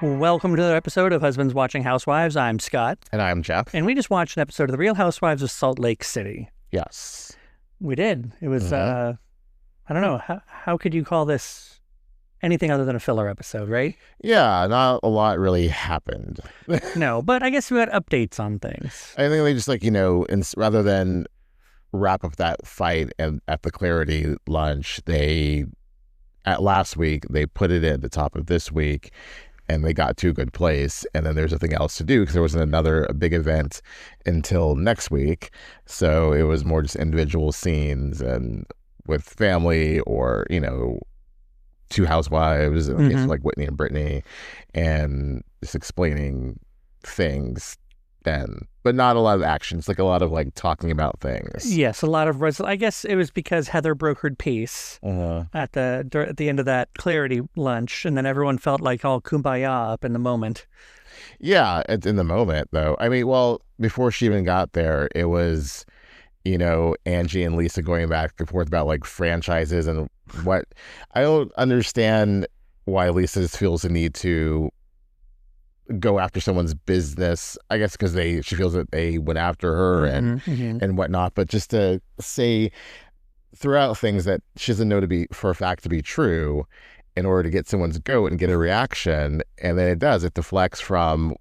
Welcome to another episode of Husbands Watching Housewives. I'm Scott. And I'm Jeff. And we just watched an episode of The Real Housewives of Salt Lake City. Yes. We did. It was, I don't know, how could you call this anything other than a filler episode, right? Yeah, not a lot really happened. No, but I guess we got updates on things. I think they just rather than wrap up that fight at the Clarity lunch, last week, they put it at the top of this week and they got to a good place. And then there's nothing else to do because there wasn't another big event until next week. So it was more just individual scenes and with family or, two housewives, in the case of like Whitney and Britani, and just explaining things then. But not a lot of action. It's like a lot of like talking about things. Yes, a lot of I guess it was because Heather brokered peace at the end of that Clarity lunch, and then everyone felt like all kumbaya up in the moment. Yeah, it's in the moment though. I mean, well, before she even got there, it was, Angie and Lisa going back and forth about like franchises and what. I don't understand why Lisa feels the need to go after someone's business. I guess because she feels that they went after her and whatnot. But just to say throughout things that she doesn't know to be for a fact to be true, in order to get someone's goat and get a reaction, and then it deflects from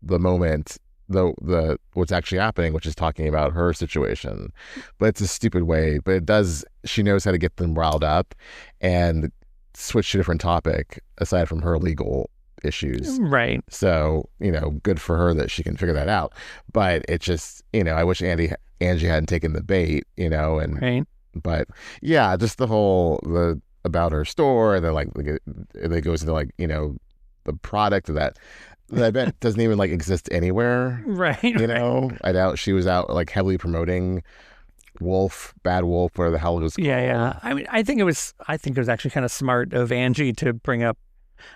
the moment, the what's actually happening, which is talking about her situation. But it's a stupid way. But it does. She knows how to get them riled up and switch to a different topic aside from her legal issues. Right. So, good for her that she can figure that out. But it just, I wish Angie hadn't taken the bait, and right. But yeah, just the about her store, and then like it goes into like, the product that I bet doesn't even like exist anywhere. Right. I doubt she was out like heavily promoting Bad Wolf, whatever the hell it was called. Yeah. I mean, I think it was actually kind of smart of Angie to bring up.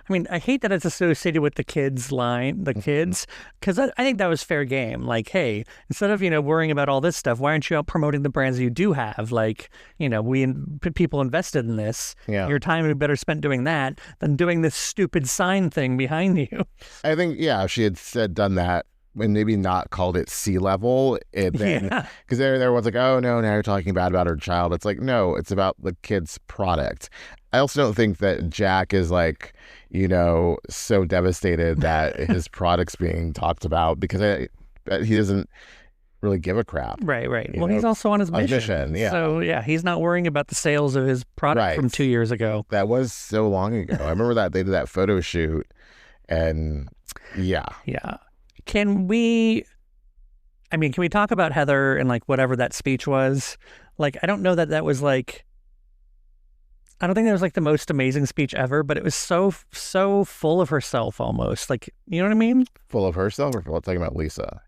I mean, I hate that it's associated with the kids line, because I think that was fair game. Like, hey, instead of, worrying about all this stuff, why aren't you out promoting the brands you do have? Like, people invested in this. Yeah. Your time would be better spent doing that than doing this stupid sign thing behind you. I think, if she had done that, and maybe not called it C-level, because everyone's like, oh no, now you're talking bad about her child. It's like, no, it's about the kid's product. I also don't think that Jack is like, so devastated that his product's being talked about, because he doesn't really give a crap. Right. Well, he's also on his mission. Yeah. So yeah, he's not worrying about the sales of his product from 2 years ago. That was so long ago. I remember that they did that photo shoot, and yeah. Can we talk about Heather and like whatever that speech was? Like, I don't know that was like, I don't think that was like the most amazing speech ever, but it was so full of herself almost. Like, you know what I mean? Full of herself, or talking about Lisa?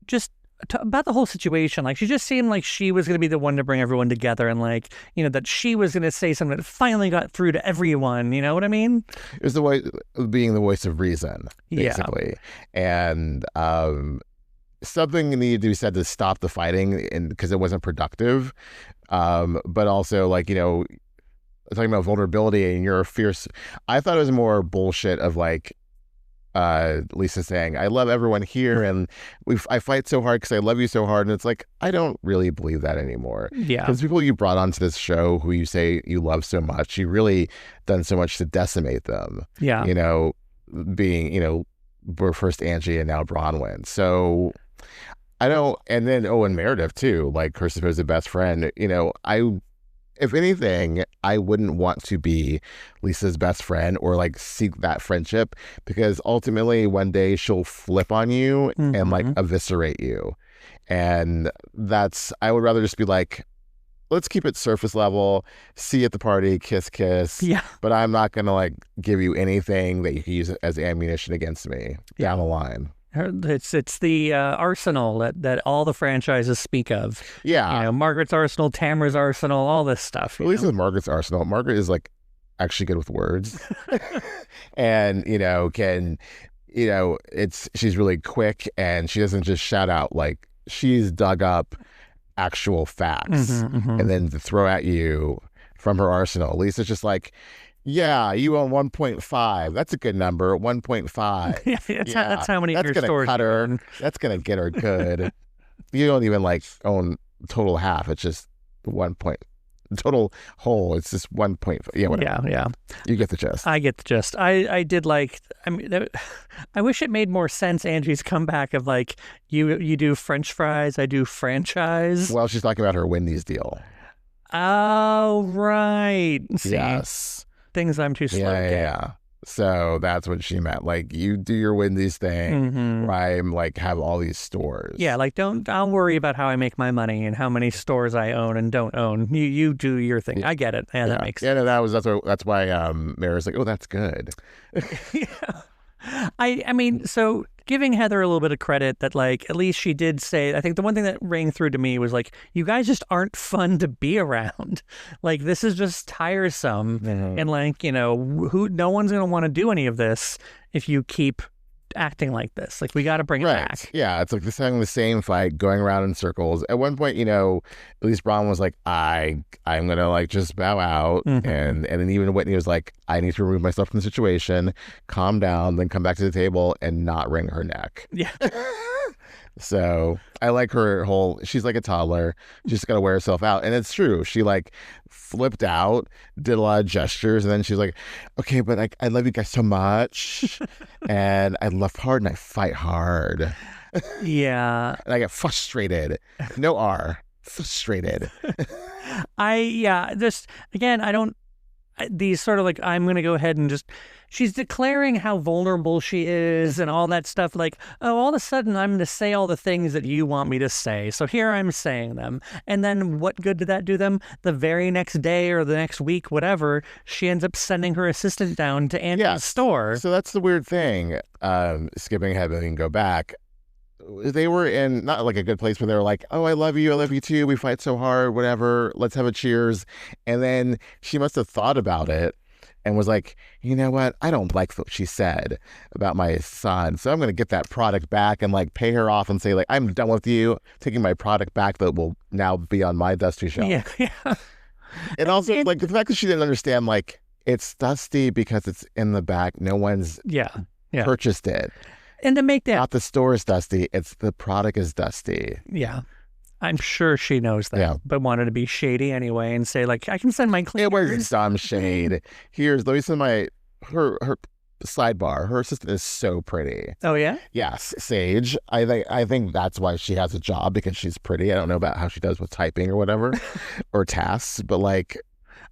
Just about the whole situation. Like, she just seemed like she was going to be the one to bring everyone together, and like, that she was going to say something that finally got through to everyone. You know what I mean? It was being the voice of reason, basically. Yeah. And something needed to be said to stop the fighting, because it wasn't productive. But also, like, talking about vulnerability and you're fierce. I thought it was more bullshit of like Lisa saying, I love everyone here and I fight so hard because I love you so hard. And it's like, I don't really believe that anymore. Yeah. Because people you brought onto this show who you say you love so much, you really done so much to decimate them. Yeah. Being, we're first Angie and now Bronwyn. So I don't, and then, and Meredith too, like her supposed best friend, if anything, I wouldn't want to be Lisa's best friend or like seek that friendship, because ultimately one day she'll flip on you and like eviscerate you. And I would rather just be like, let's keep it surface level, see you at the party, kiss. Yeah. But I'm not going to like give you anything that you can use as ammunition against me down the line. It's the arsenal that all the franchises speak of. Yeah. Margaret's arsenal, Tamara's arsenal, all this stuff. At least with Margaret's arsenal, Margaret is like actually good with words. And, she's really quick, and she doesn't just shout out, like she's dug up actual facts and then to throw at you from her arsenal. Lisa's just like, Yeah, you own 1.5. That's a good number. 1.5. Yeah, that's how many of That's your gonna stores cut you her. own. That's gonna get her good. You don't even like own total half. It's just 1 point. Total whole. It's just 1.5. Yeah, whatever. Yeah. You get the gist. I get the gist. I did like. I mean, I wish it made more sense. Angie's comeback of like you do French fries, I do franchise. Well, she's talking about her Wendy's deal. Oh right. See, Yes. things I'm too slow to get. Yeah. So that's what she meant. Like, you do your Wendy's thing, where I'm like have all these stores. Yeah, like I'll worry about how I make my money and how many stores I own and don't own. You do your thing. I get it. Yeah, that makes sense. Yeah, no, that's why Mary's like, oh, that's good. Yeah. I mean, so giving Heather a little bit of credit that like at least she did say, I think the one thing that rang through to me was like, you guys just aren't fun to be around. Like, this is just tiresome. And like, no one's going to want to do any of this if you keep acting like this. Like, we got to bring it back. Yeah, it's like this having the same fight going around in circles. At one point, at least Bronwyn was like, I'm gonna like just bow out, and then even Whitney was like, I need to remove myself from the situation, calm down, then come back to the table and not wring her neck. Yeah. So I like her whole, she's like a toddler. She's got to wear herself out. And it's true. She like flipped out, did a lot of gestures. And then she's like, okay, but I love you guys so much. And I love hard and I fight hard. Yeah. And I get frustrated. No R. Frustrated. Just, again, these sort of like, I'm going to go ahead and just, she's declaring how vulnerable she is and all that stuff. Like, oh, all of a sudden I'm going to say all the things that you want me to say. So here I'm saying them. And then what good did that do them? The very next day or the next week, whatever, she ends up sending her assistant down to Angie's store. So that's the weird thing. Skipping ahead and go back. They were in not like a good place where they were like, oh, I love you too, we fight so hard, whatever, let's have a cheers. And then she must have thought about it and was like, you know what, I don't like what she said about my son, so I'm going to get that product back and like pay her off and say like, I'm done with you, taking my product back that will now be on my dusty shelf. Yeah. And also like the fact that she didn't understand like it's dusty because it's in the back, no one's purchased it. And to make that... Not the store is dusty, it's the product is dusty. Yeah. I'm sure she knows that, but wanted to be shady anyway and say, like, I can send my cleaners. Yeah, where's some shade? Let me send her sidebar. Her assistant is so pretty. Oh, yeah? Yes, Sage. I think that's why she has a job, because she's pretty. I don't know about how she does with typing or whatever, or tasks, but like...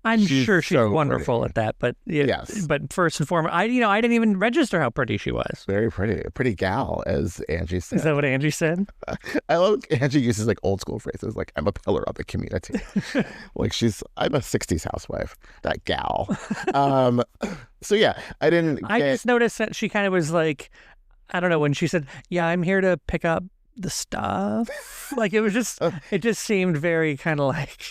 I'm sure she's so wonderful at that, but yes. But first and foremost, I didn't even register how pretty she was. Very pretty, a pretty gal, as Angie said. Is that what Angie said? I love Angie uses like old school phrases, like I'm a pillar of the community. Like I'm a '60s housewife, that gal. So yeah, I just noticed that she kind of was like, I don't know, when she said, "Yeah, I'm here to pick up the stuff." Like it was just, it just seemed very kind of like.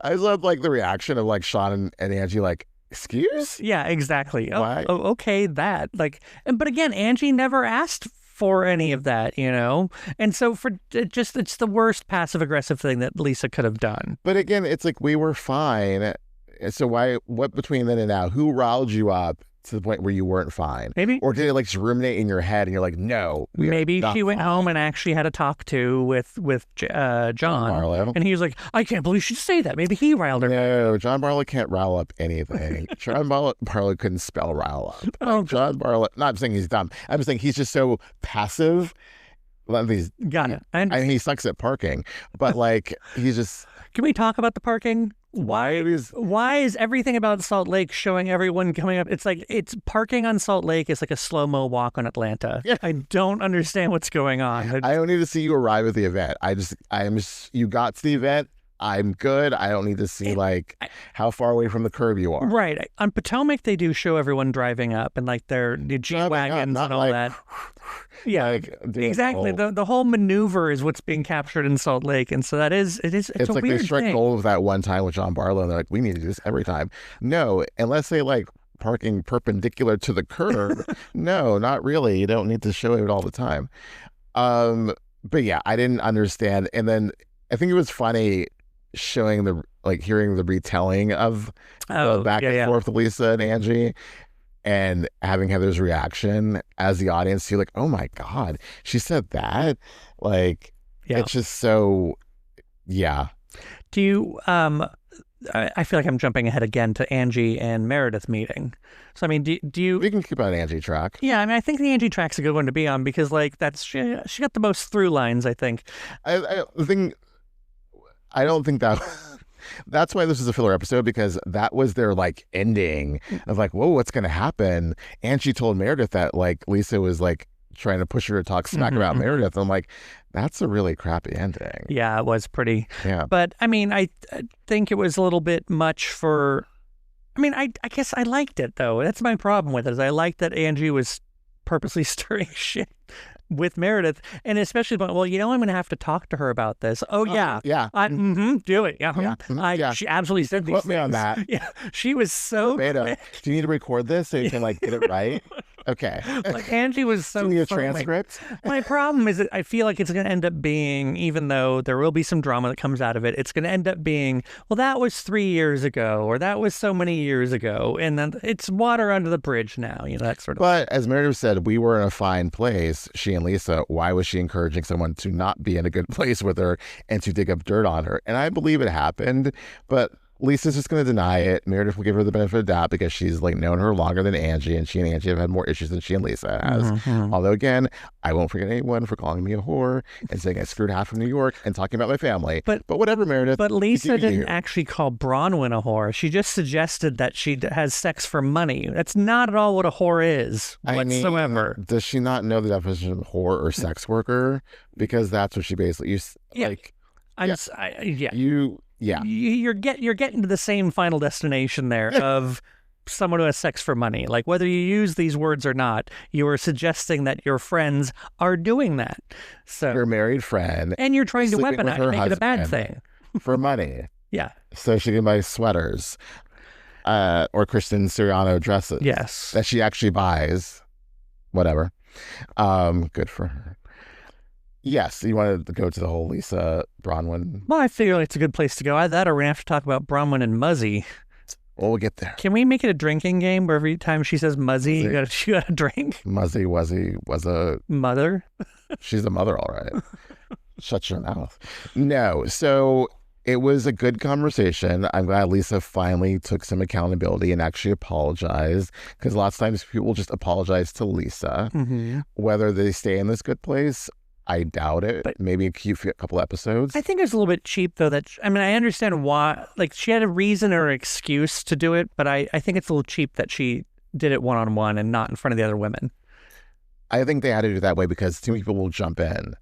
I love like the reaction of like Sean and Angie, like, excuse? Yeah, exactly. Why? Oh, okay, that. Like, but again, Angie never asked for any of that, And so it's the worst passive aggressive thing that Lisa could have done. But again, it's like, we were fine. So what between then and now, who riled you up to the point where you weren't fine? Maybe. Or did it like just ruminate in your head and you're like, no. Maybe she went home and actually had a talk to with John Barlow. And he was like, I can't believe she'd say that. Maybe he riled her. No, John Barlow can't rile up anything. John Barlow couldn't spell rile up. Oh, John Barlow, not saying he's dumb. I'm saying he's just so passive. Got it. And he sucks at parking. But like, he's just... Can we talk about the parking? Why is everything about Salt Lake showing everyone coming up? It's like, it's parking on Salt Lake is like a slow-mo walk on Atlanta. Yeah. I don't understand what's going on. I don't need to see you arrive at the event. You got to the event. I'm good. I don't need to see how far away from the curb you are. Right. On Potomac, they do show everyone driving up and like their G-Wagons and all that. Yeah, exactly. The whole maneuver is what's being captured in Salt Lake. And so it's a like weird they struck gold with that one time with John Barlow. And they're like, we need to do this every time. No, unless they like parking perpendicular to the curb. No, not really. You don't need to show it all the time. But yeah, I didn't understand. And then I think it was funny showing hearing the retelling of the back and forth with Lisa and Angie, and having Heather's reaction as the audience, you're like, oh my God, she said that. Like, it's just so, Do you, I feel like I'm jumping ahead again to Angie and Meredith meeting. So, I mean, do you... We can keep on Angie track. Yeah, I mean, I think the Angie track's a good one to be on because, like, she got the most through lines, I think. I don't think that... That's why this is a filler episode, because that was their, like, ending of, like, whoa, what's going to happen? Angie told Meredith that, like, Lisa was, like, trying to push her to talk smack about Meredith. I'm like, that's a really crappy ending. Yeah, it was pretty. Yeah. But, I mean, I think it was a little bit much for... I mean, I guess I liked it, though. That's my problem with it, is I liked that Angie was purposely stirring shit with Meredith, and especially about, well, I'm going to have to talk to her about this. Oh, yeah. Yeah. Do it. Yeah. She absolutely said these Put me on that. Yeah. She was so Beta, do you need to record this so you can, like, get it right? Okay. Like, Angie was so... Do you need a transcript? My problem is that I feel like it's going to end up being, even though there will be some drama that comes out of it, it's going to end up being, well, that was 3 years ago, or that was so many years ago, and then it's water under the bridge now, that sort of... But as Meredith said, we were in a fine place, she and Lisa. Why was she encouraging someone to not be in a good place with her and to dig up dirt on her? And I believe it happened, but Lisa's just going to deny it. Meredith will give her the benefit of the doubt because she's, like, known her longer than Angie, and she and Angie have had more issues than she and Lisa has. Although, again, I won't forget anyone for calling me a whore and saying I screwed half from New York and talking about my family. But whatever, Meredith. But Lisa didn't actually call Bronwyn a whore. She just suggested that she has sex for money. That's not at all what a whore is whatsoever. Does she not know the definition of whore or sex worker? Because that's what she basically... You're getting to the same final destination there of someone who has sex for money. Like, whether you use these words or not, you are suggesting that your friends are doing that. So your married friend, and you're trying to weaponize it, make it a bad thing for money. Yeah, so she can buy sweaters, or Kristen Siriano dresses. Yes, that she actually buys. Whatever. Good for her. Yes, you wanted to go to the whole Lisa Bronwyn. Well, I feel like it's a good place to go. We're going to have to talk about Bronwyn and Muzzy. Well, we'll get there. Can we make it a drinking game where every time she says Muzzy, you got to drink? Muzzy was a... Mother? She's a mother, all right. Shut your mouth. No, so it was a good conversation. I'm glad Lisa finally took some accountability and actually apologized, because lots of times people just apologize to Lisa. Whether they stay in this good place, I doubt it. But maybe a couple episodes. I think it's a little bit cheap, though. I understand why. Like, she had a reason or excuse to do it, but I think it's a little cheap that she did it one-on-one and not in front of the other women. I think they had to do it that way because too many people will jump in.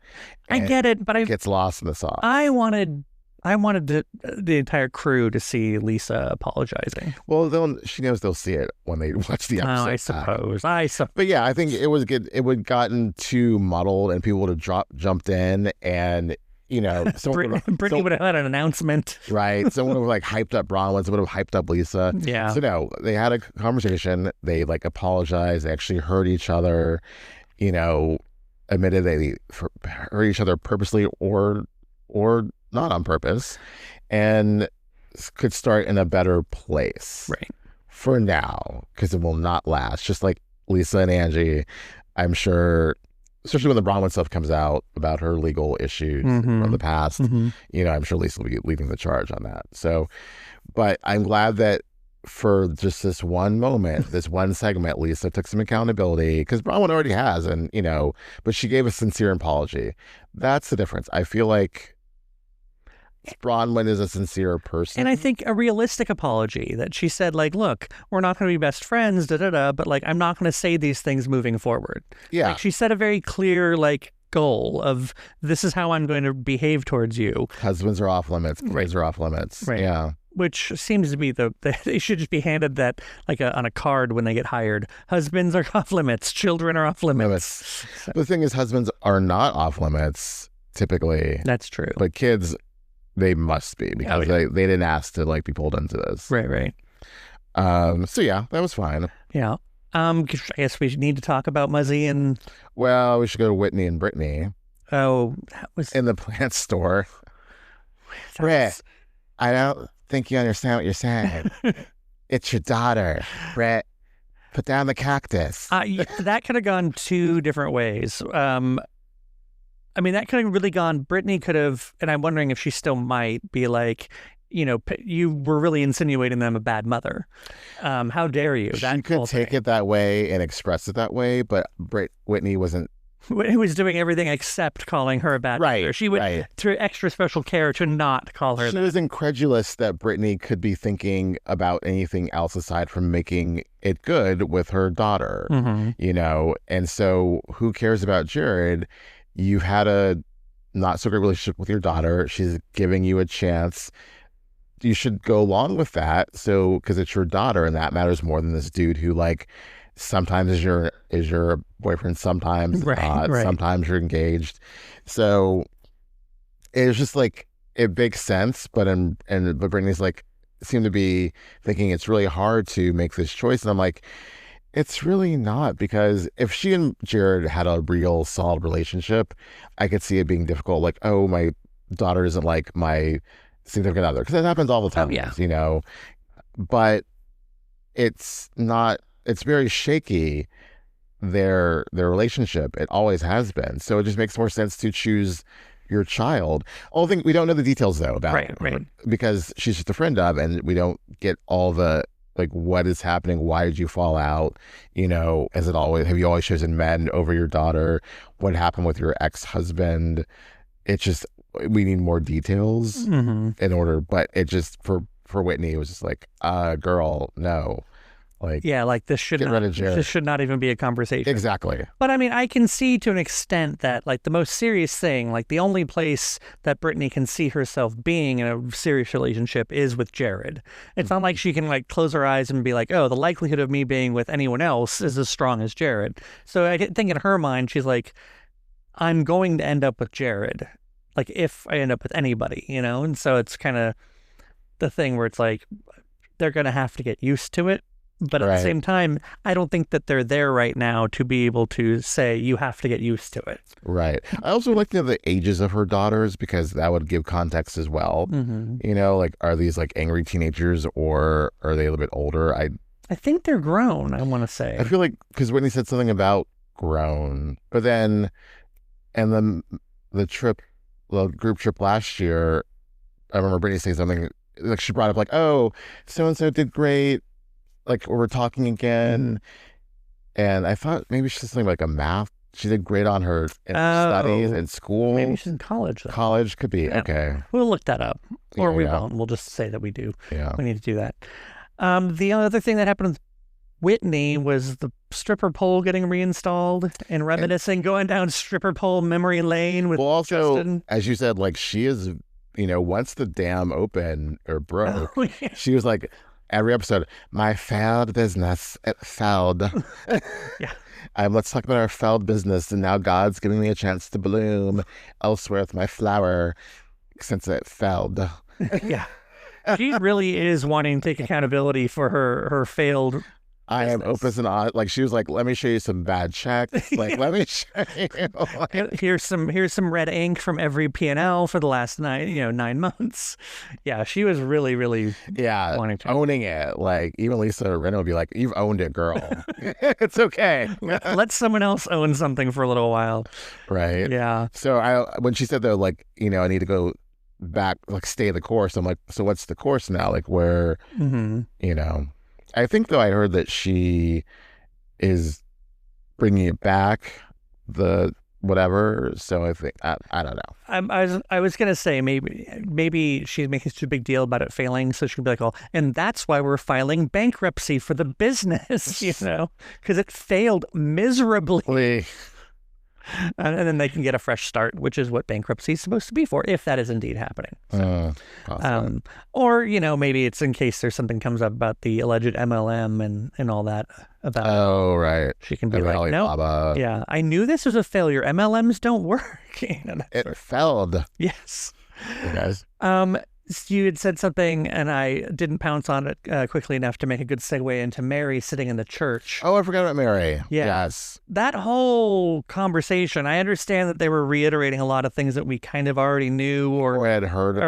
I get it, but it gets lost in the sauce. I wanted the entire crew to see Lisa apologizing. Well, she knows they'll see it when they watch the episode. I suppose. But yeah, I think it was good. It would gotten too muddled, and people would have jumped in, and Brittany would have had an announcement, right? Someone would have like hyped up Bronwyn. Someone would have hyped up Lisa. Yeah. So no, they had a conversation. They like apologized. They actually hurt each other. Admitted they hurt each other purposely or not on purpose, and could start in a better place. Right. For now, because it will not last. Just like Lisa and Angie, I'm sure, especially when the Bronwyn stuff comes out about her legal issues from the past, I'm sure Lisa will be leading the charge on that. So, but I'm glad that for just this one moment, this one segment, Lisa took some accountability, because Bronwyn already has, and but she gave a sincere apology. That's the difference. I feel like Bronwyn is a sincere person. And I think a realistic apology that she said, like, look, we're not going to be best friends, but like, I'm not going to say these things moving forward. Yeah. Like, she set a very clear, like, goal of this is how I'm going to behave towards you. Husbands are off limits. Kids are off limits. Right. Yeah. Which seems to be they should just be handed that like on a card when they get hired. Husbands are off limits. Children are off limits. So. The thing is, husbands are not off limits typically. That's true. But kids, they must be, because they didn't ask to like be pulled into this. Right. So yeah, that was fine. Yeah. I guess we need to talk about Muzzy and... Well, we should go to Whitney and Britani. Oh, that was... In the plant store. I don't think you understand what you're saying. It's your daughter, Brett. Put down the cactus. That could have gone two different ways. I mean, that could have really gone, Britani could have, and I'm wondering if she still might be like, you know, you were really insinuating them a bad mother. How dare you? She could take it that way and express it that way, but Whitney wasn't. Whitney was doing everything except calling her a bad mother. She would, through extra special care, to not call her She was incredulous that Britani could be thinking about anything else aside from making it good with her daughter, you know? And so who cares about Jared? You've had a not so great relationship with your daughter. She's giving you a chance. You should go along with that. So, because it's your daughter, and that matters more than this dude who, like, sometimes is your boyfriend, sometimes not, sometimes you're engaged. So it was just like, it makes sense, but Britani's like, seemed to be thinking it's really hard to make this choice, and I'm like, it's really not, because if she and Jared had a real solid relationship, I could see it being difficult. Like, oh, my daughter isn't like my significant other, because that happens all the time, you know. But it's not. It's very shaky. Their relationship. It always has been. So it just makes more sense to choose your child. Only thing, we don't know the details though about her, because she's just a friend of, and we don't get all the, like, what is happening, why did you fall out, you know, have you always chosen men over your daughter, what happened with your ex-husband. It's just, we need more details in order, but it just, for Whitney, it was just like, girl, no. Like, yeah, like this should not even be a conversation. Exactly. But I mean, I can see to an extent that, like, the most serious thing, like the only place that Britani can see herself being in a serious relationship is with Jared. It's not like she can, like, close her eyes and be like, oh, the likelihood of me being with anyone else is as strong as Jared. So I think in her mind, she's like, I'm going to end up with Jared, like, if I end up with anybody, you know? And so it's kind of the thing where it's like, they're going to have to get used to it. But at the same time, I don't think that they're there right now to be able to say, you have to get used to it. Right. I also like to know the ages of her daughters, because that would give context as well. You know, like, are these like angry teenagers, or are they a little bit older? I think they're grown, I want to say. I feel like, because Whitney said something about grown, but then, and then the group trip last year, I remember Britani saying something, like, she brought up like, oh, so-and-so did great. Like, we're talking again, and I thought maybe she's something like a math. She did great on her studies in school. Maybe she's in college, though. College could be. Okay. We'll look that up, or we won't. We'll just say that we do. Yeah. We need to do that. The other thing that happened with Whitney was the stripper pole getting reinstalled and reminiscing, going down stripper pole memory lane with Justin. As you said, like, she is, you know, once the dam opened or broke, she was like, every episode, my failed business, it failed. Let's talk about our failed business, and now God's giving me a chance to bloom elsewhere with my flower, since it failed. She really is wanting to take accountability for her failed I am open and honest. Like, she was like, let me show you some bad checks. Like, let me show you. Like, here's some red ink from every P&L for the last 9 months. Yeah, she was really, really wanting to. Owning it. Like, even Lisa Rinna would be like, you've owned it, girl. It's okay. Let someone else own something for a little while. Right. Yeah. So when she said, though, like, you know, I need to go back, like, stay the course. I'm like, so what's the course now? Like, where, you know. I think, though, I heard that she is bringing it back, the whatever. So I think, I don't know. I was gonna say maybe she's making such a big deal about it failing, so she could be like, oh, and that's why we're filing bankruptcy for the business, you know, because it failed miserably. And then they can get a fresh start, which is what bankruptcy is supposed to be for, if that is indeed happening. So, or, you know, maybe it's in case there's something comes up about the alleged MLM and all that. About right. She can be like, no, yeah, I knew this was a failure. MLMs don't work. It failed. Yes. Hey, guys. you had said something, and I didn't pounce on it quickly enough to make a good segue into Mary sitting in the church. Oh, I forgot about Mary. Yeah. Yes. That whole conversation, I understand that they were reiterating a lot of things that we kind of already knew or had heard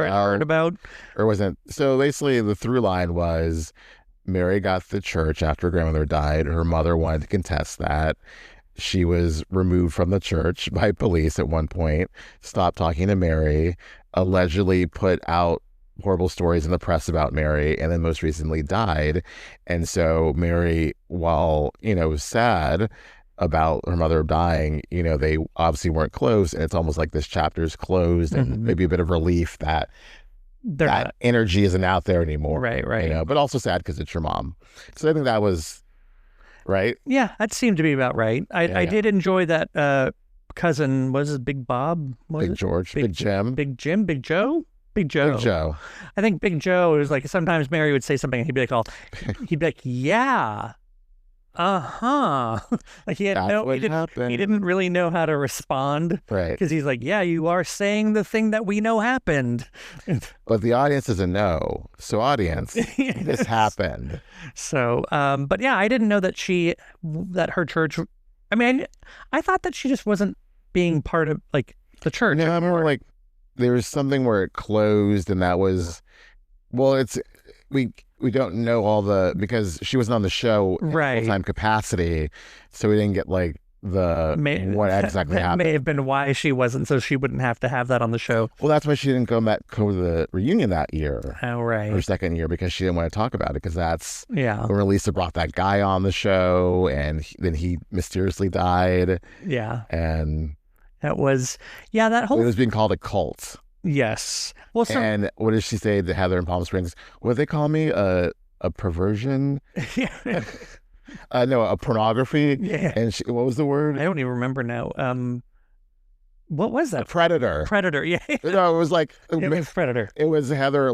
about. Or wasn't. So basically, the through line was Mary got to the church after her grandmother died. Her mother wanted to contest that. She was removed from the church by police at one point, stopped talking to Mary, allegedly put out horrible stories in the press about Mary, and then most recently died. And so Mary, while, was sad about her mother dying, they obviously weren't close. And it's almost like this chapter's closed and maybe a bit of relief that that energy isn't out there anymore. Right. But also sad because it's your mom. So I think that was... Right? Yeah, that seemed to be about right. I did enjoy that cousin, was it Big Bob? Big George? Big Jim? Big Jim? Big Joe? Big Joe. Big Joe. I think Big Joe was like, sometimes Mary would say something and he'd be like, yeah. Uh-huh. Like he didn't really know how to respond. Right. Because he's like, yeah, you are saying the thing that we know happened. But the audience doesn't know. So audience, this happened. So, but yeah, I didn't know that her church, I mean, I thought that she just wasn't being part of like the church. No, I remember like there was something where it closed and that was, well, we don't know because she wasn't on the show in full-time capacity, so we didn't get like what exactly happened. That may have been why she wasn't, so she wouldn't have to have that on the show. Well, that's why she didn't go to the reunion that year. Oh, right. Her second year, because she didn't want to talk about it, because that's when Lisa brought that guy on the show, and then he mysteriously died. Yeah. And that was, that whole... It was being called a cult. Yes. Well, and what did she say to Heather in Palm Springs? What did they call me? A perversion? No, a pornography. Yeah. And what was the word? I don't even remember now. What was that? A predator. Predator. Yeah. No, it was like it was predator. It was Heather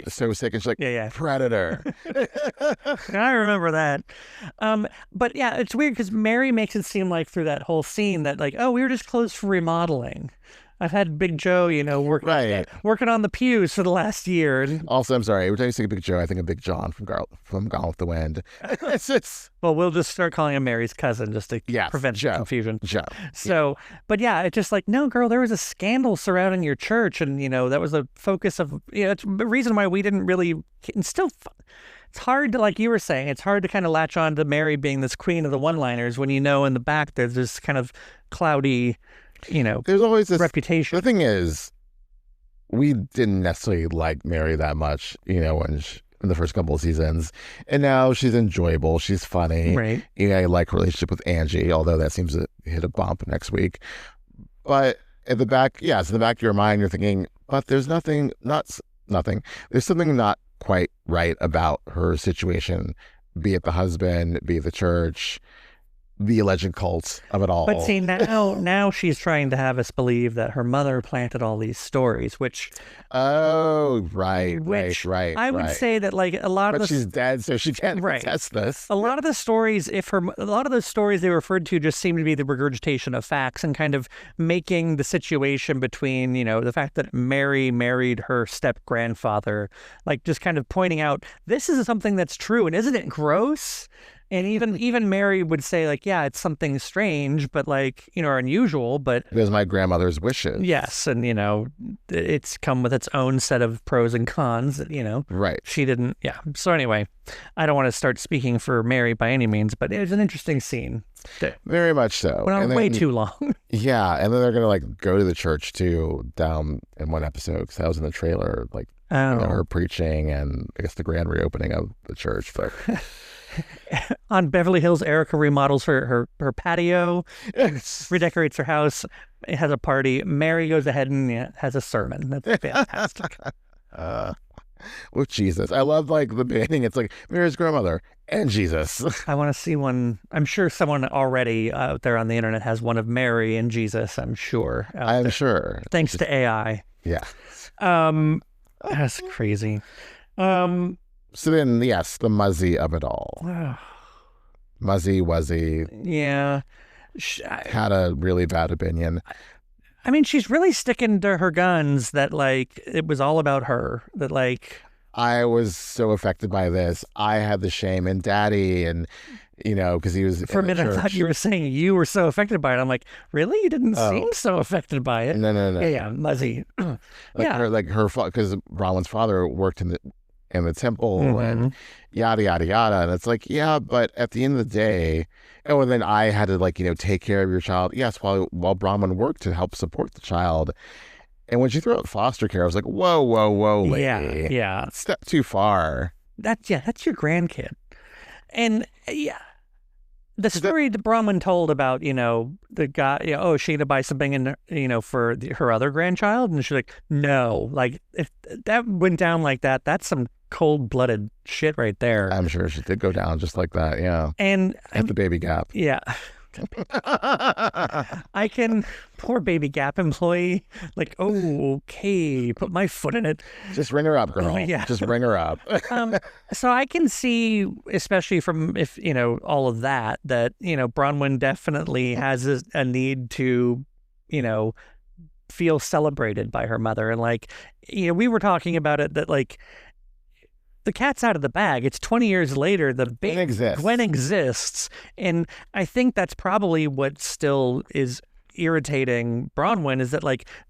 so sick, and she's like, predator. I remember that. But yeah, it's weird because Mary makes it seem like through that whole scene that like, oh, we were just closed for remodeling. I've had Big Joe, working on the pews for the last year. Also, I'm sorry, every time you say Big Joe, I think of Big John from Gone with the Wind. Well, we'll just start calling him Mary's cousin just to prevent confusion. Joe. So, but yeah, it's just like, no, girl, there was a scandal surrounding your church, and that was the focus of. It's the reason why we didn't really. And still, it's hard to, like you were saying, it's hard to kind of latch on to Mary being this queen of the one-liners when in the back there's this kind of cloudy. There's always this reputation. The thing is, we didn't necessarily like Mary that much, in the first couple of seasons, and now she's enjoyable. She's funny. Right. I like her relationship with Angie, although that seems to hit a bump next week. But at the back, it's in the back of your mind, you're thinking, but there's nothing. There's something not quite right about her situation, be it the husband, be it the church, the alleged cult of it all. But see, now she's trying to have us believe that her mother planted all these stories, which... Oh, right. I would say that, like, a lot of But she's dead, so she can't test this. A lot of the stories, a lot of the stories they referred to just seem to be the regurgitation of facts and kind of making the situation between, the fact that Mary married her step-grandfather, like, just kind of pointing out, this is something that's true, and isn't it gross? And even Mary would say, like, yeah, it's something strange, but like, or unusual, but... It was my grandmother's wishes. Yes, and, it's come with its own set of pros and cons, Right. She didn't, So anyway, I don't want to start speaking for Mary by any means, but it was an interesting scene. Very much so. Went on way too long. Yeah, and then they're going to, like, go to the church, too, down in one episode, because that was in the trailer, like, her preaching and, I guess, the grand reopening of the church, but... On Beverly Hills, Erica remodels her patio, redecorates her house, it has a party. Mary goes ahead and has a sermon. That's fantastic. With Jesus. I love, like, the painting. It's like Mary's grandmother and Jesus. I want to see one. I'm sure someone already out there on the internet has one of Mary and Jesus, I'm sure. I'm sure. Thanks to AI. Yeah. That's crazy. So then, yes, the Muzzy of it all. Muzzy, Wuzzy. Yeah. Had a really bad opinion. I mean, she's really sticking to her guns that, like, it was all about her. That, like... I was so affected by this. I had the shame and daddy and, because he was For a minute, I thought you were saying you were so affected by it. I'm like, really? You didn't seem so affected by it. No. Yeah, Muzzy. Her, because Bronwyn's father worked in the temple and yada, yada, yada. And it's like, yeah, but at the end of the day, and then I had to take care of your child. Yes, while Bronwyn worked to help support the child. And when she threw out foster care, I was like, whoa, lady. Yeah. Step too far. That's your grandkid. And the story that Bronwyn told about, the guy, she to buy something for her other grandchild. And she's like, no, like if that went down like that, that's some cold-blooded shit right there. I'm sure she did go down just like that. Yeah. And at the baby gap. Yeah. Poor baby Gap employee, like, okay, put my foot in it. Just ring her up, girl. Yeah. Just ring her up. So I can see, especially from all of that, Bronwyn definitely has a need to, feel celebrated by her mother. And we were talking about it that the cat's out of the bag. It's 20 years later. Gwen exists. And I think that's probably what still is irritating Bronwyn is that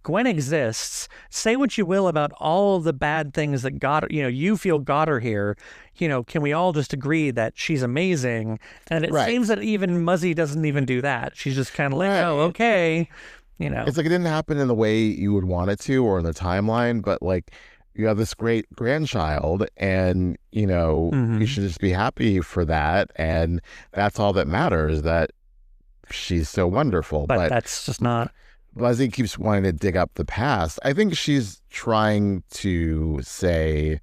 Gwen exists. Say what you will about all the bad things that got her, you feel got her here. Can we all just agree that she's amazing? And it seems that even Muzzy doesn't even do that. She's just kind of like, oh, okay. It's like it didn't happen in the way you would want it to or in the timeline, but you have this great grandchild and, you should just be happy for that. And that's all that matters, that she's so wonderful. But that's just not... Muzzy keeps wanting to dig up the past. I think she's trying to say,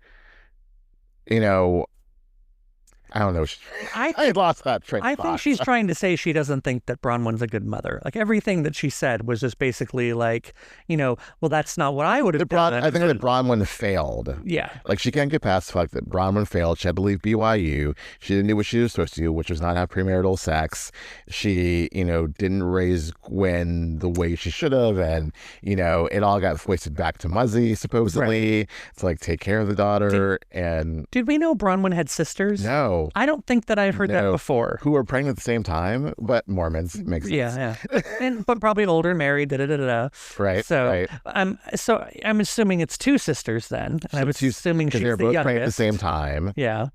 I don't know. I lost that train of thought. I think she's trying to say she doesn't think that Bronwyn's a good mother. Everything that she said was just basically well, that's not what I would have done. I think that Bronwyn failed. Yeah. She can't get past the fact that Bronwyn failed. She had to leave BYU. She didn't do what she was supposed to do, which was not have premarital sex. She, didn't raise Gwen the way she should have. And, it all got foisted back to Muzzy, supposedly, to take care of the daughter. Did we know Bronwyn had sisters? No. I don't think that I've heard that before. Who were pregnant at the same time, but Mormons makes sense. Yeah. But probably older and married. Right. So, so I'm assuming it's two sisters then. And I was assuming she's they're the both youngest. pregnant at the same time. Yeah.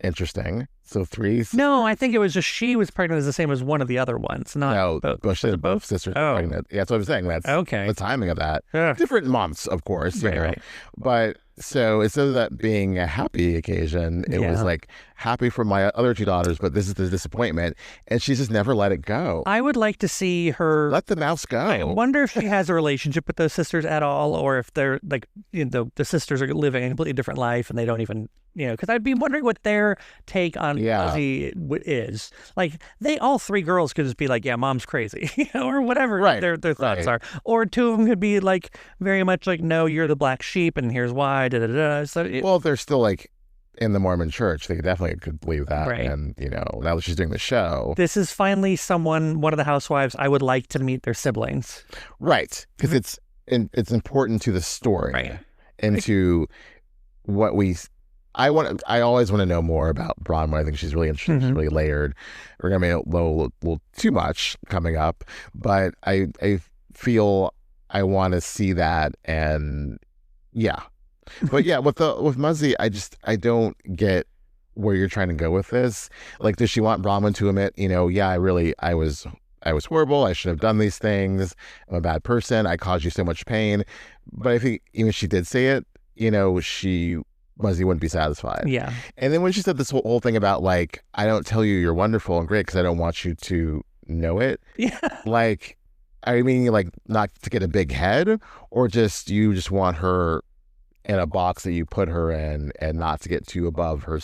Interesting. So three. No, I think it was just she was pregnant as the same as one of the other ones. Not both. Both sisters were pregnant. Yeah, that's what I'm saying. That's okay. The timing of that. Different months, of course. Right. But so instead of that being a happy occasion, it was happy for my other two daughters, but this is the disappointment. And she's just never let it go. I would like to see her let the mouse go. I wonder if she has a relationship with those sisters at all, or if they're the sisters are living a completely different life and they don't even because I'd be wondering what their take on Muzzy is. They all three girls could just be like, yeah, mom's crazy, or whatever their thoughts are. Or two of them could be very much no, you're the black sheep and here's why, So well, they're still in the Mormon church, they definitely could believe that. Right. And, now that she's doing the show. This is finally one of the housewives I would like to meet their siblings. Right. Because it's important to the story. Right. And to what I always want to know more about Bronwyn. I think she's really interesting. She's really layered. We're going to be a little too much coming up, but I feel I want to see that. And yeah, but yeah, with Muzzy, I don't get where you're trying to go with this. Does she want Bronwyn to admit, I was horrible. I should have done these things. I'm a bad person. I caused you so much pain. But I think even if she did say it, Muzzy wouldn't be satisfied. Yeah. And then when she said this whole thing about I don't tell you you're wonderful and great because I don't want you to know it. Yeah. I mean, not to get a big head, or you just want her in a box that you put her in and not to get too above her.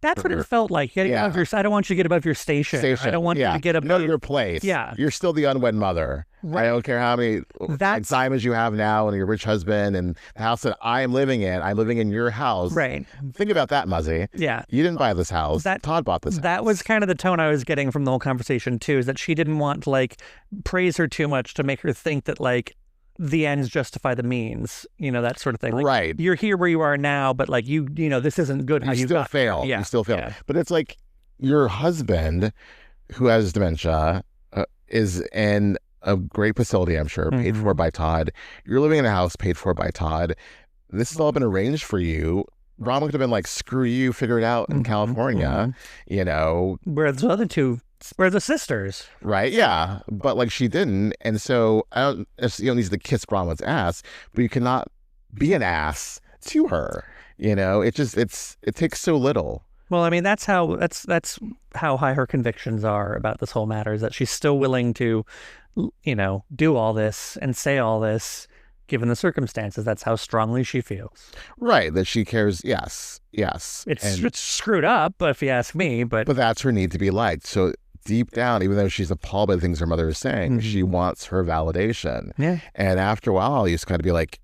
That's what it felt like. I don't want you to get above your station. I don't want you to get above your place. Yeah. You're still the unwed mother. I don't care how many diamonds you have now and your rich husband and the house that I'm living in your house. Right. Think about that, Muzzy. Yeah. You didn't buy this house. Todd bought this house. That was kind of the tone I was getting from the whole conversation too, is that she didn't want to like praise her too much to make her think that like the ends justify the means, that sort of thing. Like, right. You're here where you are now, but like this isn't good. You still fail. Yeah. You still fail. Yeah. But it's like your husband, who has dementia, is in a great facility, I'm sure, paid for by Todd. You're living in a house paid for by Todd. This has all been arranged for you. Bronwyn could have been like, screw you, figure it out in California, Where the other two were the sisters. Right, yeah. But like she didn't. And so you don't need to kiss Bronwyn's ass, but you cannot be an ass to her. It takes so little. Well, I mean, that's how high her convictions are about this whole matter, is that she's still willing to, do all this and say all this, given the circumstances. That's how strongly she feels. Right, that she cares. Yes. It's screwed up, if you ask me. But that's her need to be liked. So deep down, even though she's appalled by the things her mother is saying, she wants her validation. Yeah. And after a while, you just got to be like,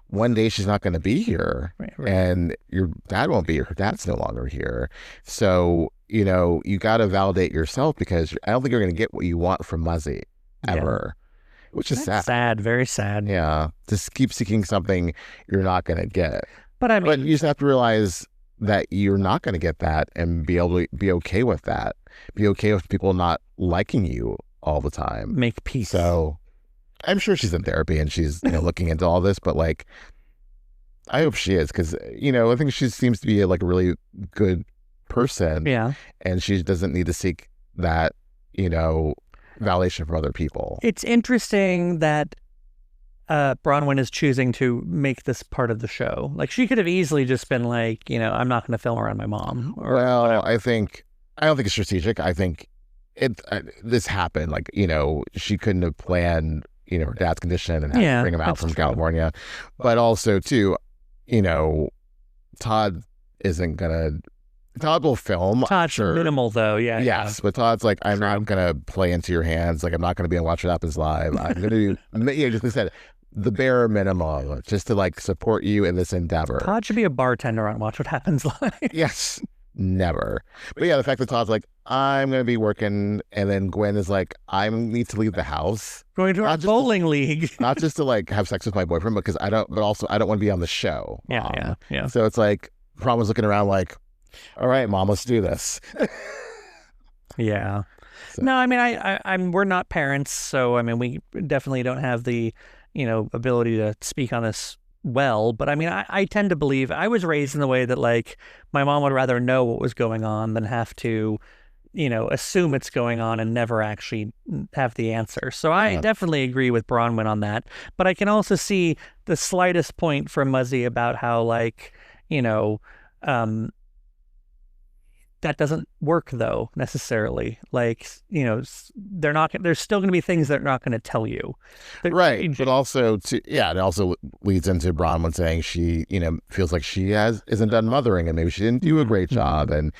one day she's not going to be here, right. And your dad won't be here. Her dad's no longer here. So, you got to validate yourself, because I don't think you're going to get what you want from Muzzy ever, which is sad. Sad, very sad. Yeah. Just keep seeking something you're not going to get. But you just have to realize that you're not going to get that and be able to be okay with that. Be okay with people not liking you all the time. Make peace. So I'm sure she's in therapy and she's looking into all this, but like, I hope she is, because I think she seems to be a really good person. Yeah, and she doesn't need to seek that validation from other people. It's interesting that Bronwyn is choosing to make this part of the show. Like, she could have easily just been like, I'm not going to film around my mom. Well, I don't think it's strategic. I think this happened. Like, she couldn't have planned her dad's condition and had to bring him out from California. But also too, Todd will film. Todd's minimal though, yeah. Yes, but Todd's like, I'm not gonna play into your hands. Like, I'm not gonna be on Watch What Happens Live. I'm gonna do, just like I said, the bare minimum, just to support you in this endeavor. Todd should be a bartender on Watch What Happens Live. Yes. Never. But yeah, the fact that Todd's like, I'm going to be working, and then Gwen is like, I need to leave the house. Going to our bowling league. Not just to have sex with my boyfriend, but also I don't want to be on the show. Yeah. So it's like, Prom was looking around like, all right, Mom, let's do this. Yeah. So. No, I mean, we're not parents, so I mean, we definitely don't have the, ability to speak on this well, but I mean, I tend to believe, I was raised in the way that my mom would rather know what was going on than have to, assume it's going on and never actually have the answer. So I definitely agree with Bronwyn on that, but I can also see the slightest point from Muzzy about how that doesn't work though necessarily. There's still going to be things that are not going to tell you. Right. But also it also leads into Bronwyn saying she, feels like she isn't done mothering and maybe she didn't do a great job. And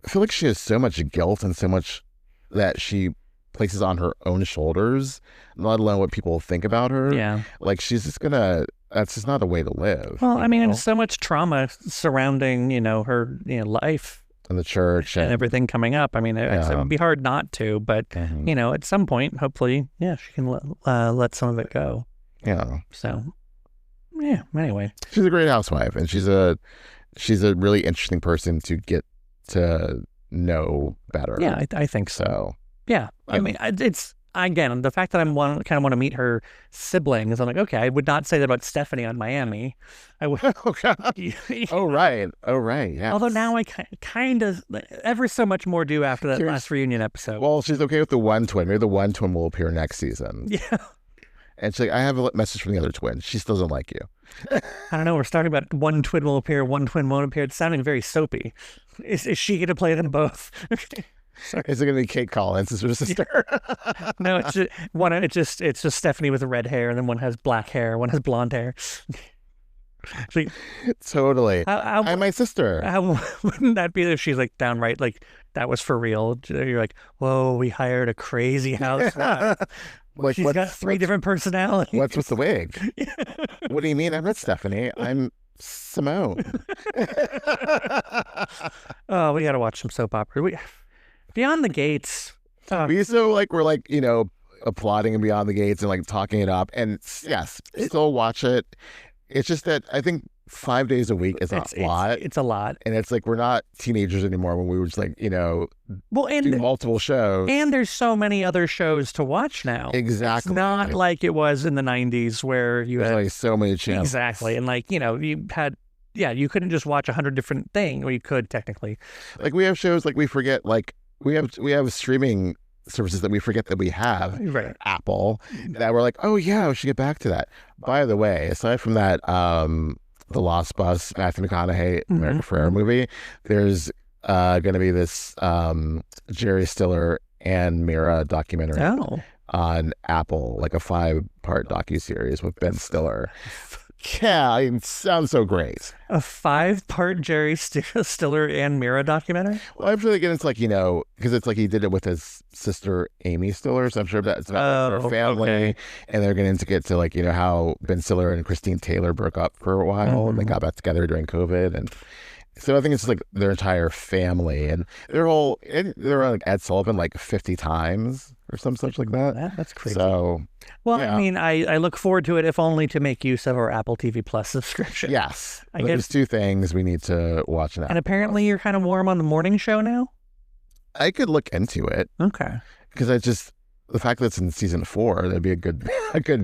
I feel like she has so much guilt and so much that she places on her own shoulders, let alone what people think about her. Yeah. Like, she's just that's just not a way to live. Well, I mean, and so much trauma surrounding, her, life. And the church and everything coming up. I mean, it would be hard not to, but at some point, hopefully, she can let some of it go. Yeah. So, yeah. Anyway, she's a great housewife, and she's a really interesting person to get to know better. Yeah, I think so. Yeah, I mean, it's. Again, the fact that I kind of want to meet her siblings, I'm like, okay, I would not say that about Stephanie on Miami. I would. Oh, God. Oh, right. Yeah. Although now I kind of, ever so much more do after that last reunion episode. Well, she's okay with the one twin. Maybe the one twin will appear next season. Yeah. And she's like, I have a message from the other twin. She still doesn't like you. I don't know. We're starting about one twin will appear, one twin won't appear. It's sounding very soapy. Is she going to play them both? Sorry. Is it going to be Kate Collins as her sister? No, it's just Stephanie with the red hair, and then one has black hair, one has blonde hair. Totally. I'm my sister. How wouldn't that be if she's downright that was for real. You're like, whoa, we hired a crazy housewife. Like, She's got 3 different personalities. What's with the wig? What do you mean? I'm not Stephanie. I'm Simone. Oh, we got to watch some soap opera. Beyond the Gates. We we're like, applauding and Beyond the Gates and like talking it up. And yes, still watch it. It's just that I think 5 days a week is a lot. It's a lot. And it's like we're not teenagers anymore when we were just like, do multiple shows. And there's so many other shows to watch now. Exactly. It's not like it was in the 90s where you had like so many channels. Exactly. And like, you had, you couldn't just watch 100 different things. Or you could technically. Like we have shows like we forget, like we have streaming services that we forget that we have. Right. Apple. That we're like, oh yeah, we should get back to that. By the way, aside from that, The Lost Bus, Matthew McConaughey, America Ferrera movie, there's going to be this Jerry Stiller and Mira documentary on Apple, like a 5-part docuseries with Ben Stiller. Yeah, it sounds so great. A 5-part Jerry Stiller and Mira documentary? Well, I'm sure they get into like, because it's like he did it with his sister Amy Stiller, so I'm sure that's about their family. Okay. And they're going to get to like, how Ben Stiller and Christine Taylor broke up for a while and they got back together during COVID. And so I think it's like their entire family and they're like Ed Sullivan like 50 times or some such like that. That's crazy. So, well, yeah. I mean, I look forward to it if only to make use of our Apple TV Plus subscription. Yes. There's 2 things we need to watch now. And apparently you're kind of warm on the morning show now? I could look into it. Okay. Because the fact that it's in season 4, that'd be a good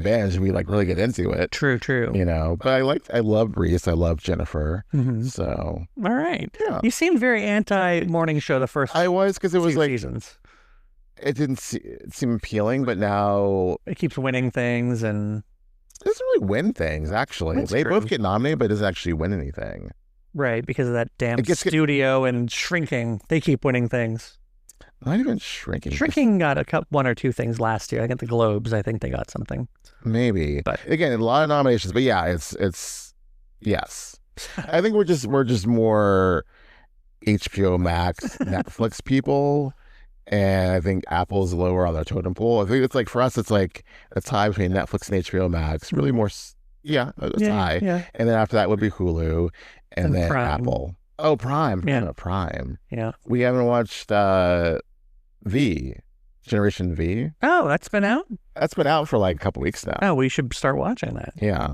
binge and we like really get into it. True. But I love Reese. I love Jennifer. So. All right. Yeah. You seemed very anti-morning show the first I was, because it was like. Seasons. It didn't seem appealing, but now. It keeps winning things and. It doesn't really win things, actually. That's they true. both get nominated, but it doesn't actually win anything. Right, because of that damn studio and shrinking. They keep winning things. Not even shrinking. Shrinking got 1 or 2 things last year. I think the Globes, I think they got something. Maybe. But again, a lot of nominations. But yeah, it's yes. I think we're just more HBO Max, Netflix people. And I think Apple's lower on their totem pole. I think it's like, for us, it's like a tie between Netflix and HBO Max. Really more, a tie. Yeah. And then after that would be Hulu. And then Prime. Apple. Oh, Prime. Yeah. Prime. Yeah. We haven't watched Generation V. Oh, that's been out? That's been out for like a couple weeks now. Oh, we should start watching that. Yeah.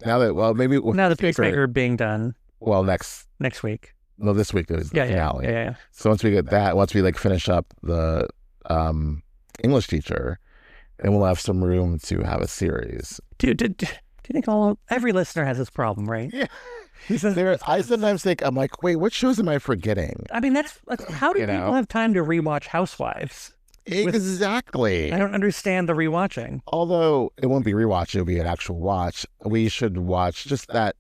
Now that Peacemaker being done. Well, next week. No, this week is the finale. Yeah. So once we get that, once we like finish up the English teacher, then we'll have some room to have a series. Dude, do you think every listener has this problem, right? Yeah. I sometimes think, I'm like, wait, what shows am I forgetting? I mean, that's how do people have time to rewatch Housewives? Exactly. I don't understand the rewatching. Although it won't be rewatch, it'll be an actual watch. We should watch just that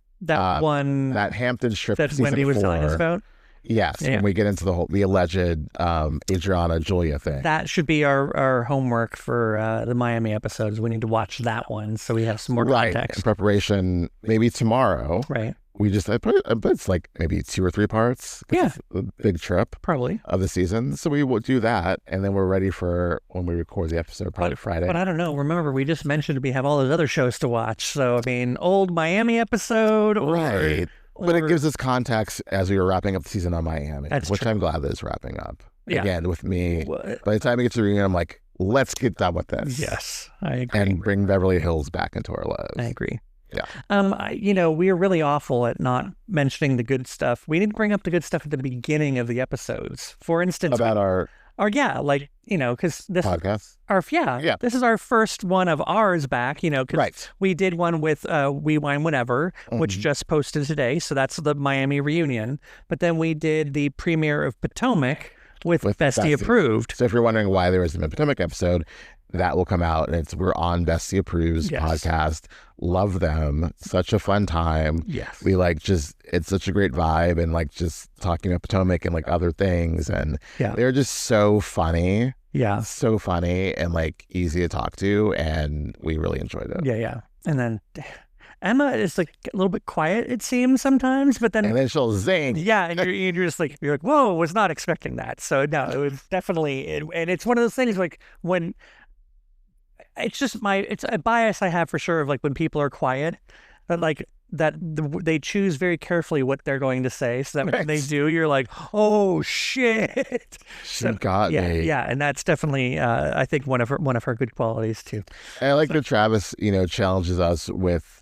one that Hampton strip that Wendy was telling us about. Yes, when we get into the alleged Adriana Julia thing. That should be our homework for the Miami episodes. We need to watch that one so we have some more context. In preparation, maybe tomorrow. Right. We just, I bet it's like maybe 2 or 3 parts. Yeah. A big trip. Probably. Of the season. So we will do that. And then we're ready for when we record the episode, probably Friday. But I don't know. Remember, we just mentioned we have all those other shows to watch. So, I mean, old Miami episode. Right. But it gives us context as we were wrapping up the season on Miami, which I'm glad that is wrapping up. Yeah. Again, with me. By the time we get to the reunion, I'm like, let's get done with this. Yes, I agree. And bring Beverly Hills back into our lives. I agree. Yeah. We are really awful at not mentioning the good stuff. We didn't bring up the good stuff at the beginning of the episodes. For instance, about our because this podcast. This is our first one of ours back. Because we did one with We Wine Whenever, which just posted today. So that's the Miami reunion. But then we did the premiere of Potomac with Bestie Approved. So if you're wondering why there isn't a Potomac episode, that will come out, and we're on Bestie Approved's podcast. Love them. Such a fun time. Yes. We it's such a great vibe, and like just talking about Potomac and like other things, and they're just so funny. Yeah. So funny and like easy to talk to, and we really enjoyed it. Yeah. And then Emma is like a little bit quiet, it seems sometimes, but then and then she'll zing. Yeah, and you're just like, you're like, whoa, was not expecting that. So no, it was definitely, and it's one of those things like when it's just it's a bias I have for sure of like when people are quiet, that they choose very carefully what they're going to say, so that when they do, you're like, oh shit, She got me. Yeah, and that's definitely I think one of her good qualities too. And I like that Travis, challenges us with,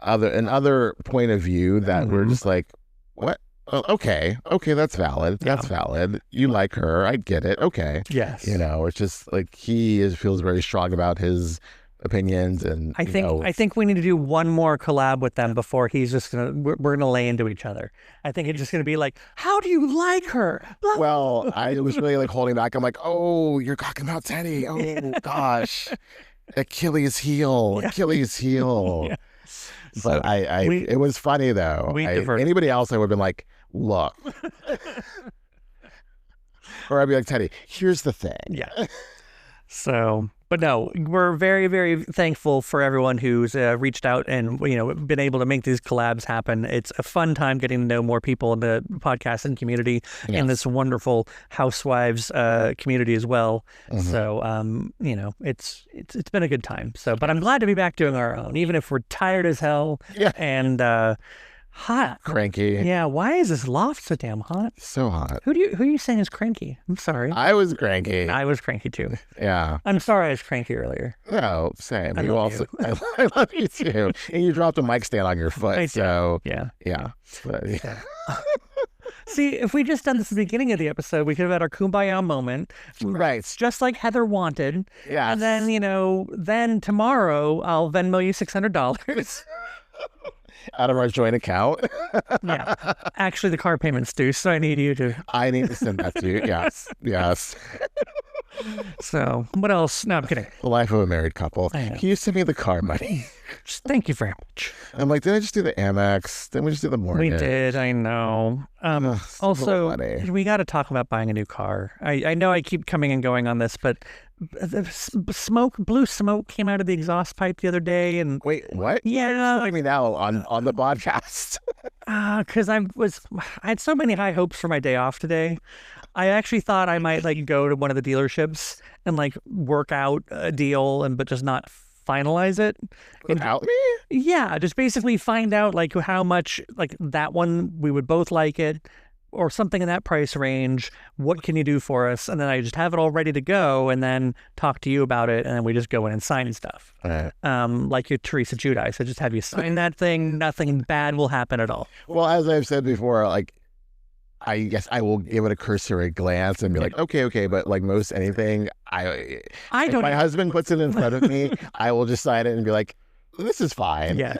another point of view that we're just like, what? Oh, okay, that's valid. That's valid. You like her, I get it. Okay, yes, it's just like feels very strong about his opinions, and I think we need to do one more collab with them before he's just we're gonna lay into each other. I think it's just gonna be like, how do you like her? Well, I was really like holding back. I'm like, oh, you're talking about Teddy. Oh gosh, Achilles heel. Yeah. But it was funny though. Anybody else, I would have been like, look, or I'd be like, Teddy, here's the thing. Yeah. So, but no, we're very, very thankful for everyone who's reached out and, been able to make these collabs happen. It's a fun time getting to know more people in the podcasting community and this wonderful Housewives community as well. So, it's been a good time. So, but I'm glad to be back doing our own, even if we're tired as hell and hot. Cranky. Yeah, why is this loft so damn hot? So hot. Who are you saying is cranky? I'm sorry. I was cranky. I was cranky too. Yeah. I'm sorry I was cranky earlier. No, same. I love you. I love you too. And you dropped a mic stand on your foot. So yeah. But, See, if we just done this at the beginning of the episode, we could have had our kumbaya moment. Right. Just like Heather wanted. Yeah. And then, then tomorrow I'll Venmo you $600. Out of our joint account. Yeah. Actually, the car payment's due, so I need to send that to you. Yes. So, what else? No, I'm kidding. The life of a married couple. Can you send me the car money? Thank you very much. I'm like, did I just do the Amex? Didn't we just do the mortgage? We did, I know. Also, we got to talk about buying a new car. I know I keep coming and going on this, but the blue smoke came out of the exhaust pipe the other day. And wait, what? Yeah. Telling me now on the podcast. Because I had so many high hopes for my day off today. I actually thought I might go to one of the dealerships and work out a deal but just not finalize it. Without me? Yeah, just basically find out how much that one we would both like it or something in that price range. What can you do for us? And then I just have it all ready to go and then talk to you about it, and then we just go in and sign stuff. Right. Like your Teresa Giudice. I just have you sign that thing. Nothing bad will happen at all. Well, as I've said before, I guess I will give it a cursory glance and be like, okay, but most anything, if my husband puts it in front of me, I will just sign it and be like, this is fine. Yeah.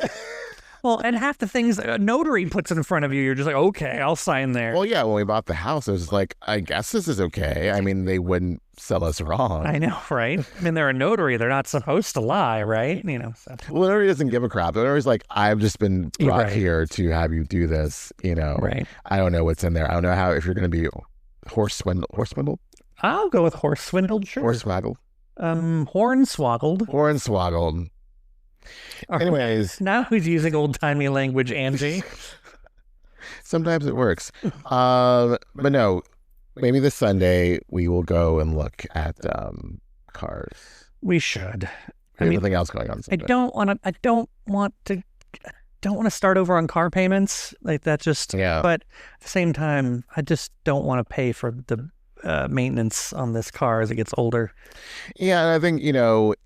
Well, and half the things a notary puts in front of you, you're just like, okay, I'll sign there. Well, yeah, when we bought the house, I was like, I guess this is okay. I mean, they wouldn't sell us wrong. I know, right? I mean, they're a notary. They're not supposed to lie, right? So. Well, the notary doesn't give a crap. The notary's like, I've just been brought here to have you do this, Right. I don't know what's in there. I don't know if you're going to be horse swindled? I'll go with horse swindled, sure. Hornswaggled? Hornswoggled. Anyways. Now who's using old-timey language, Angie? Sometimes it works. But no, maybe this Sunday we will go and look at cars. We should. Nothing else going on Sunday. I don't want to start over on car payments. That's just, but at the same time, I just don't want to pay for the maintenance on this car as it gets older. Yeah, and I think,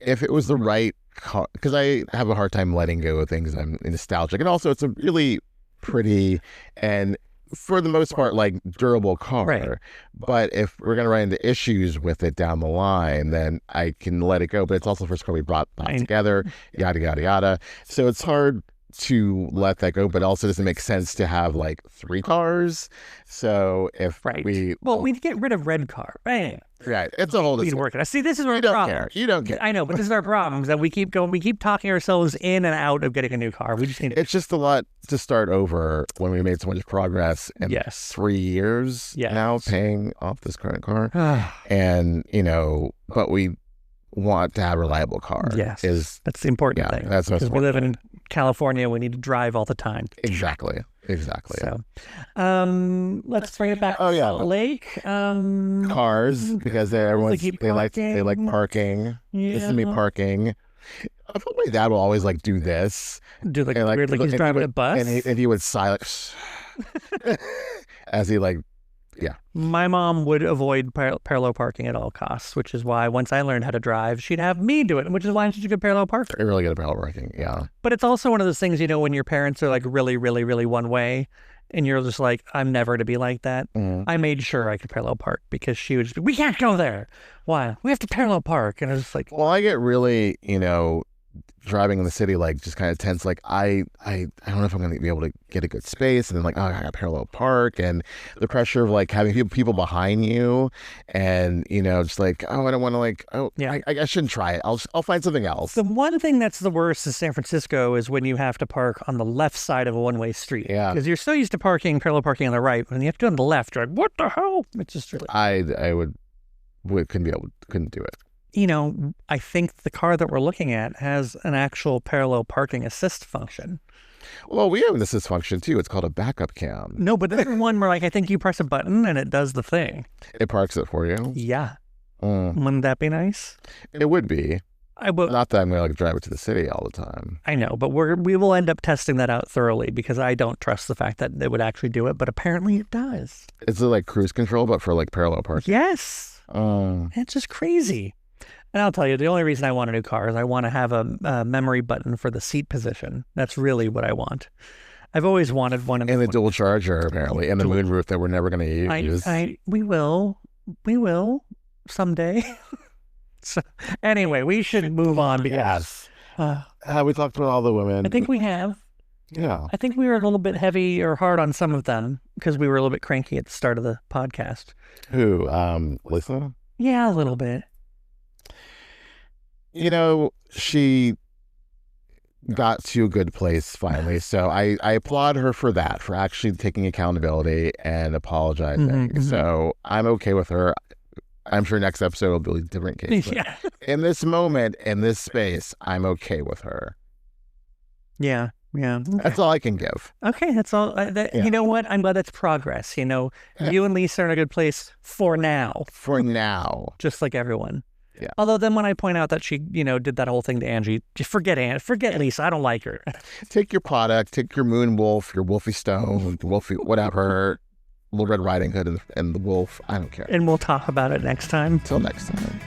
if it was the right car, because I have a hard time letting go of things. I'm nostalgic. And also it's a really pretty and for the most part durable car. Right. But if we're going to run into issues with it down the line, then I can let it go. But it's also the first car we brought together, yada, yada, yada. So it's hard to let that go, but also doesn't make sense to have 3 cars. So if we'd get rid of red car, right? Right, it's a whole. We'd work it. See, this is our problem. You don't care. I know, but this is our problem: is that we keep talking ourselves in and out of getting a new car. We just need. It's just a lot to start over when we made so much progress in 3 years now paying off this current car, and but we want to have a reliable car. Yes, that's the important thing. That's what's we live in California, we need to drive all the time. Exactly. So, let's bring it back. Oh yeah, Lake. Cars, because they like parking. Yeah. This is me parking. I feel my dad will always like do this. Do like weird, like he's driving a bus. And he would silence as he like. Yeah. My mom would avoid parallel parking at all costs, which is why once I learned how to drive, she'd have me do it, which is why I'm such a good parallel parker. You're really good at parallel parking, yeah. But it's also one of those things, when your parents are like really, really, really one way, and you're just like, I'm never to be like that. I made sure I could parallel park because she would just be, we can't go there. Why? We have to parallel park. And I was just like... Well, I get really, driving in the city, like just kind of tense. Like I don't know if I'm going to be able to get a good space, and then like, oh, I got parallel park, and the pressure of like having people behind you, and just like, oh, I don't want to like, oh, yeah, I shouldn't try it. I'll find something else. The one thing that's the worst in San Francisco is when you have to park on the left side of a one-way street. Yeah, because you're so used to parallel parking on the right. When you have to do it on the left, you're like, what the hell? It's just really. I couldn't do it. I think the car that we're looking at has an actual parallel parking assist function. Well, we have an assist function too. It's called a backup cam. No, but there's one where I think you press a button and it does the thing. It parks it for you? Yeah. Wouldn't that be nice? It would be. I will. Not that I'm going to drive it to the city all the time. I know, but we will end up testing that out thoroughly because I don't trust the fact that it would actually do it, but apparently it does. It's like cruise control, but for like parallel parking. Yes. It's just crazy. And I'll tell you, the only reason I want a new car is I want to have a memory button for the seat position. That's really what I want. I've always wanted one. And the dual charger, apparently, and the moonroof that we're never going to use. We will someday. So anyway, we should move on because we talked about all the women. I think we have. Yeah. I think we were a little bit heavy or hard on some of them because we were a little bit cranky at the start of the podcast. Who? Lisa? Yeah, a little bit. She got to a good place finally. So I applaud her for that, for actually taking accountability and apologizing. Mm-hmm. So I'm okay with her. I'm sure next episode will be a different case. Yeah. In this moment, in this space, I'm okay with her. Yeah. Yeah. Okay. That's all I can give. Okay. That's all. You know what? I'm glad that's progress. You and Lisa are in a good place for now. For now. Just like everyone. Yeah. Although then when I point out that she, did that whole thing to Angie, just forget Lisa. I don't like her. Take your product, take your Moon Wolf, your Wolfie Stone, Wolfie, whatever, Little Red Riding Hood and the Wolf. I don't care. And we'll talk about it next time. Till next time.